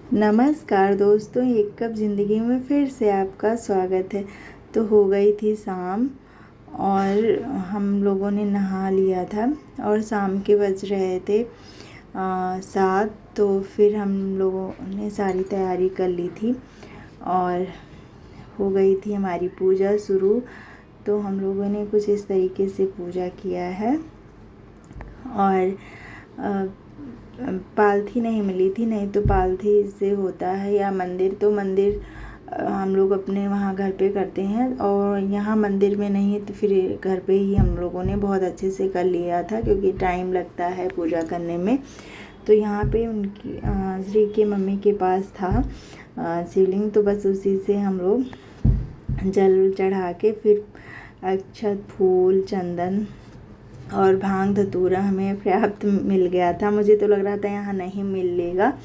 नमस्कार दोस्तों, एक कप ज़िंदगी में फिर से आपका स्वागत है। तो हो गई थी शाम और हम लोगों ने नहा लिया था और शाम के बज रहे थे 7। तो फिर हम लोगों ने सारी तैयारी कर ली थी और हो गई थी हमारी पूजा शुरू। तो हम लोगों ने कुछ इस तरीके से पूजा किया है और पालथी नहीं मिली थी, नहीं तो पालथी से होता है या मंदिर हम लोग अपने वहाँ घर पे करते हैं और यहाँ मंदिर में नहीं तो फिर घर पे ही हम लोगों ने बहुत अच्छे से कर लिया था, क्योंकि टाइम लगता है पूजा करने में। तो यहाँ पे उनकी श्री के मम्मी के पास था शिवलिंग, तो बस उसी से हम लोग जल चढ़ा के फिर अक्षत, फूल, चंदन और भांग धतूरा हमें पर्याप्त मिल गया था। मुझे तो लग रहा था यहाँ नहीं मिलेगा,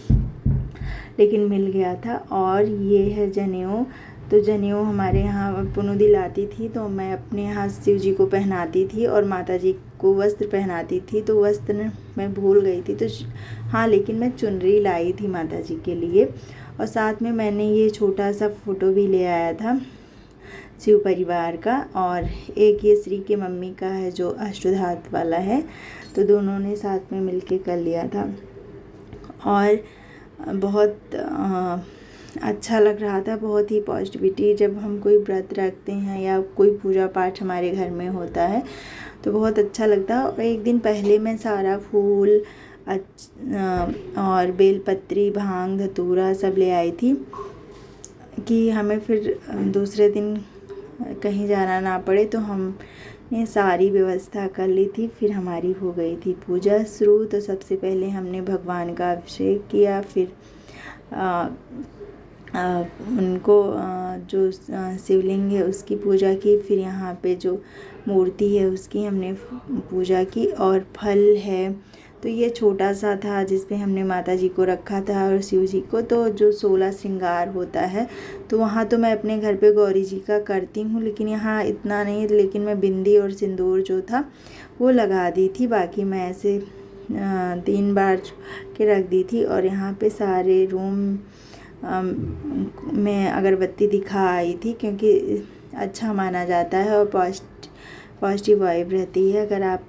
लेकिन मिल गया था। और ये है जनेऊ। तो जनेऊ हमारे यहाँ पुनु दिलाती थी, तो मैं अपने यहाँ शिव जी को पहनाती थी और माता जी को वस्त्र पहनाती थी। तो वस्त्र मैं भूल गई थी, तो हाँ, लेकिन मैं चुनरी लाई थी माता जी के लिए। और साथ में मैंने ये छोटा सा फ़ोटो भी ले आया था शिव परिवार का, और एक ये श्री के मम्मी का है जो अष्टधात वाला है। तो दोनों ने साथ में मिलके कर लिया था और बहुत अच्छा लग रहा था। बहुत ही पॉजिटिविटी, जब हम कोई व्रत रखते हैं या कोई पूजा पाठ हमारे घर में होता है तो बहुत अच्छा लगता है। और एक दिन पहले मैं सारा फूल और बेलपत्री, भांग धतूरा सब ले आई थी कि हमें फिर दूसरे दिन कहीं जाना ना पड़े। तो हमने सारी व्यवस्था कर ली थी। फिर हमारी हो गई थी पूजा शुरू। तो सबसे पहले हमने भगवान का अभिषेक किया, फिर उनको जो शिवलिंग है उसकी पूजा की, फिर यहाँ पे जो मूर्ति है उसकी हमने पूजा की। और फल है, तो ये छोटा सा था जिसपे हमने माता जी को रखा था और शिव जी को। तो जो 16 श्रृंगार होता है, तो वहाँ तो मैं अपने घर पे गौरी जी का करती हूँ, लेकिन यहाँ इतना नहीं। लेकिन मैं बिंदी और सिंदूर जो था वो लगा दी थी, बाकी मैं ऐसे 3 बार के रख दी थी। और यहाँ पे सारे रूम में अगरबत्ती दिखा आई थी, क्योंकि अच्छा माना जाता है और पॉजिटिव वाइब रहती है अगर आप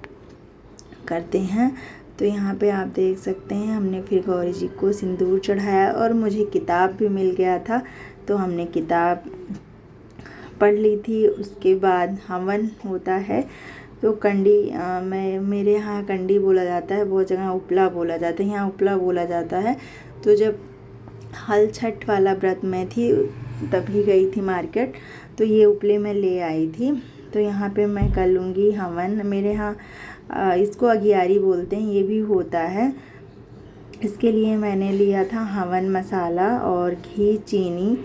करते हैं। तो यहाँ पे आप देख सकते हैं हमने फिर गौरी जी को सिंदूर चढ़ाया और मुझे किताब भी मिल गया था, तो हमने किताब पढ़ ली थी। उसके बाद हवन होता है, तो कंडी मेरे यहाँ कंडी बोला जाता है, बहुत जगह उपला बोला जाता है, यहाँ उपला बोला जाता है। तो जब हल छठ वाला व्रत में थी तभी गई थी मार्केट, तो ये उपले में ले आई थी। तो यहाँ पे मैं कर लूँगी हवन। मेरे यहाँ इसको अगियारी बोलते हैं, ये भी होता है। इसके लिए मैंने लिया था हवन मसाला और घी, चीनी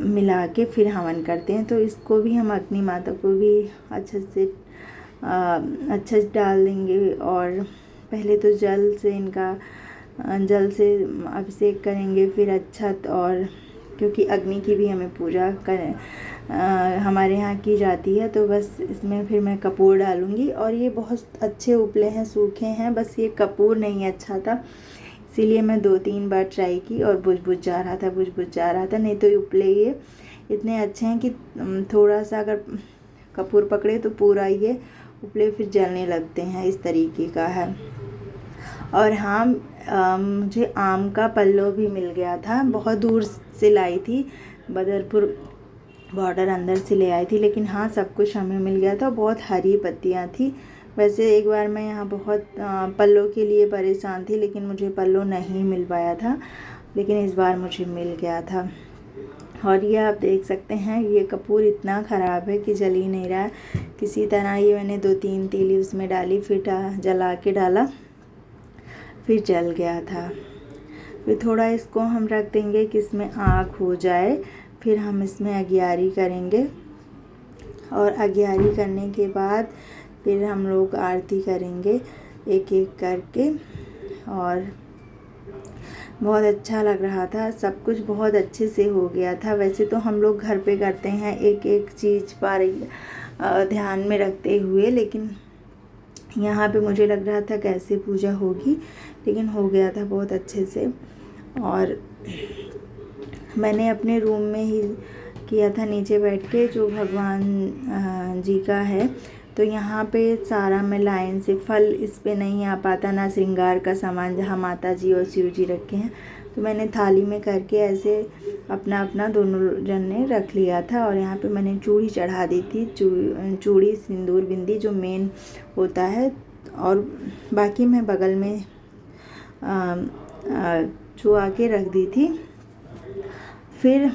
मिला के फिर हवन करते हैं। तो इसको भी हम अग्नि माता को भी अच्छे से डाल देंगे। और पहले तो जल से अभिषेक करेंगे, फिर अक्षत, और क्योंकि अग्नि की भी हमें पूजा हमारे यहाँ की जाती है। तो बस इसमें फिर मैं कपूर डालूँगी। और ये बहुत अच्छे उपले हैं, सूखे हैं, बस ये कपूर नहीं अच्छा था, इसीलिए मैं 2-3 बार ट्राई की और बुझ जा रहा था। नहीं तो उपले ये इतने अच्छे हैं कि थोड़ा सा अगर कपूर पकड़े तो पूरा ये उपले फिर जलने लगते हैं, इस तरीके का है। और हाँ, मुझे आम का पल्लो भी मिल गया था, बहुत दूर से लाई थी, बदरपुर बॉर्डर अंदर से ले आई थी। लेकिन हाँ, सब कुछ हमें मिल गया था, बहुत हरी पत्तियाँ थी। वैसे एक बार मैं यहाँ बहुत पल्लो के लिए परेशान थी, लेकिन मुझे पल्लो नहीं मिल पाया था, लेकिन इस बार मुझे मिल गया था। और ये आप देख सकते हैं, ये कपूर इतना ख़राब है कि जल ही नहीं रहा है किसी तरह। ये मैंने 2-3 तीली उसमें डाली, फिर जला के डाला, फिर जल गया था। फिर थोड़ा इसको हम रख देंगे कि इसमें आग हो जाए, फिर हम इसमें अगियारी करेंगे। और अगियारी करने के बाद फिर हम लोग आरती करेंगे एक एक करके। और बहुत अच्छा लग रहा था, सब कुछ बहुत अच्छे से हो गया था। वैसे तो हम लोग घर पे करते हैं एक एक चीज़ पर ध्यान में रखते हुए, लेकिन यहाँ पे मुझे लग रहा था कैसे पूजा होगी, लेकिन हो गया था बहुत अच्छे से। और मैंने अपने रूम में ही किया था नीचे बैठ के, जो भगवान जी का है। तो यहाँ पे सारा मैं लाइन से, फल इस पे नहीं आ पाता, ना श्रृंगार का सामान जहाँ माता जी और शिव जी रखे हैं, तो मैंने थाली में करके ऐसे अपना अपना दोनों जन ने रख लिया था। और यहाँ पे मैंने चूड़ी चढ़ा दी थी, चूड़ी सिंदूर बिंदी जो मेन होता है, और बाकी मैं बगल में छुआ के रख दी थी। फिर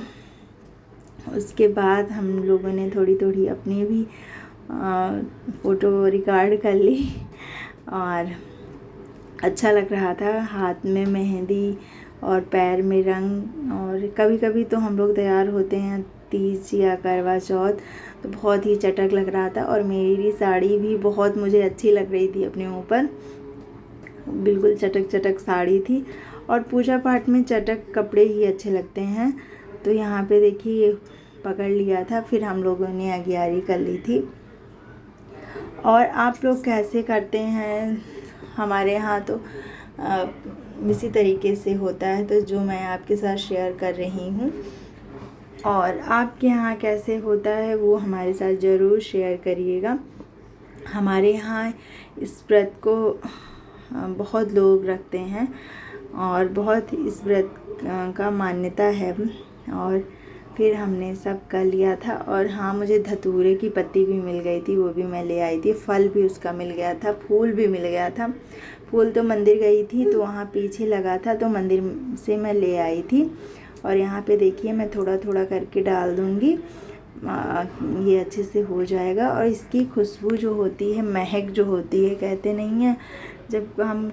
उसके बाद हम लोगों ने थोड़ी थोड़ी अपनी भी फ़ोटो रिकॉर्ड कर ली, और अच्छा लग रहा था। हाथ में मेहंदी और पैर में रंग, और कभी कभी तो हम लोग तैयार होते हैं तीज या करवा चौथ, तो बहुत ही चटक लग रहा था। और मेरी साड़ी भी बहुत मुझे अच्छी लग रही थी अपने ऊपर, बिल्कुल चटक चटक साड़ी थी। और पूजा पाठ में चटक कपड़े ही अच्छे लगते हैं। तो यहाँ पे देखिए पकड़ लिया था, फिर हम लोगों ने अगियारी कर ली थी। और आप लोग कैसे करते हैं? हमारे यहाँ तो इसी तरीके से होता है, तो जो मैं आपके साथ शेयर कर रही हूँ। और आपके यहाँ कैसे होता है वो हमारे साथ ज़रूर शेयर करिएगा। हमारे यहाँ इस व्रत को बहुत लोग रखते हैं, और बहुत इस व्रत का मान्यता है। और फिर हमने सब कर लिया था। और हाँ, मुझे धतूरे की पत्ती भी मिल गई थी, वो भी मैं ले आई थी। फल भी उसका मिल गया था, फूल भी मिल गया था। फूल तो मंदिर गई थी तो वहाँ पीछे लगा था, तो मंदिर से मैं ले आई थी। और यहाँ पे देखिए मैं थोड़ा थोड़ा करके डाल दूँगी, ये अच्छे से हो जाएगा। और इसकी खुशबू जो होती है, महक जो होती है, कहते नहीं हैं जब हम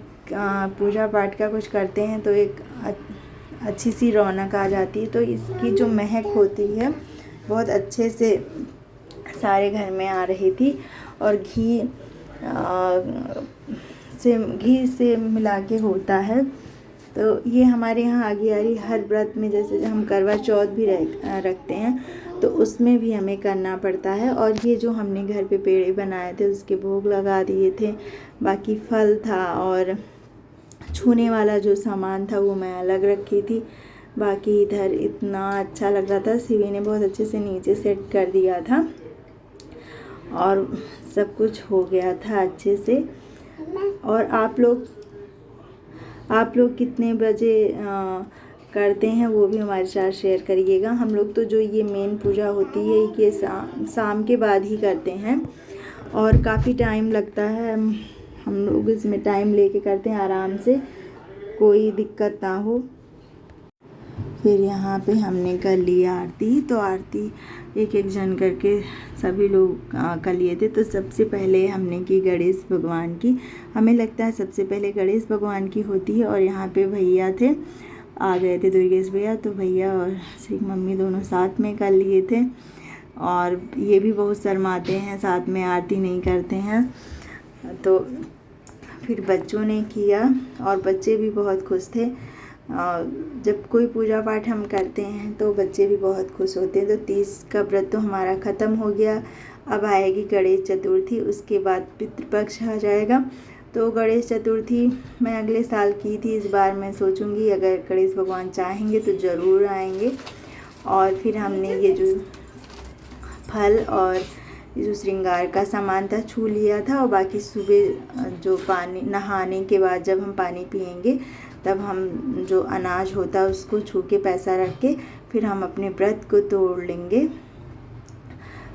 पूजा पाठ का कुछ करते हैं तो एक अच्छी सी रौनक आ जाती है। तो इसकी जो महक होती है बहुत अच्छे से सारे घर में आ रही थी। और घी से मिला के होता है। तो ये हमारे यहाँ अगियारी हर व्रत में, जैसे हम करवा चौथ भी रखते हैं तो उसमें भी हमें करना पड़ता है। और ये जो हमने घर पे पेड़े बनाए थे उसके भोग लगा दिए थे। बाकी फल था और छूने वाला जो सामान था वो मैं अलग रखी थी। बाकी इधर इतना अच्छा लग रहा था, शिवी ने बहुत अच्छे से नीचे सेट कर दिया था और सब कुछ हो गया था अच्छे से। और आप लोग कितने बजे करते हैं वो भी हमारे साथ शेयर करिएगा। हम लोग तो जो ये मेन पूजा होती है ये शाम के बाद ही करते हैं, और काफ़ी टाइम लगता है। हम लोग इसमें टाइम लेके करते हैं आराम से, कोई दिक्कत ना हो। फिर यहाँ पे हमने कर ली आरती। तो आरती एक एक जन करके सभी लोग कर लिए थे। तो सबसे पहले हमने की गणेश भगवान की। हमें लगता है सबसे पहले गणेश भगवान की होती है। और यहाँ पे भैया थे, आ गए थे दुर्गेश भैया, तो भैया और श्री मम्मी दोनों साथ में कर लिए थे। और ये भी बहुत शर्माते हैं, साथ में आरती नहीं करते हैं। तो फिर बच्चों ने किया और बच्चे भी बहुत खुश थे। जब कोई पूजा पाठ हम करते हैं तो बच्चे भी बहुत खुश होते हैं। तो 30 का व्रत तो हमारा ख़त्म हो गया। अब आएगी गणेश चतुर्थी, उसके बाद पितृपक्ष आ जाएगा। तो गणेश चतुर्थी मैं अगले साल की थी, इस बार मैं सोचूंगी अगर गणेश भगवान चाहेंगे तो ज़रूर आएंगे। और फिर हमने ये जो फल और जो श्रृंगार का सामान था छू लिया था। और बाकी सुबह जो पानी, नहाने के बाद जब हम पानी पियेंगे तब हम जो अनाज होता है उसको छू के पैसा रख के फिर हम अपने व्रत को तोड़ लेंगे।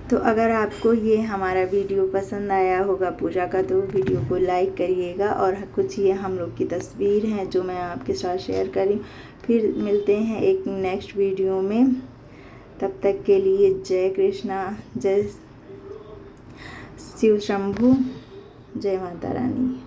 तो अगर आपको ये हमारा वीडियो पसंद आया होगा पूजा का, तो वीडियो को लाइक करिएगा। और कुछ ये हम लोग की तस्वीर हैं जो मैं आपके साथ शेयर करी। फिर मिलते हैं एक नेक्स्ट वीडियो में, तब तक के लिए जय कृष्णा, जय शिव शंभू, जय माता रानी।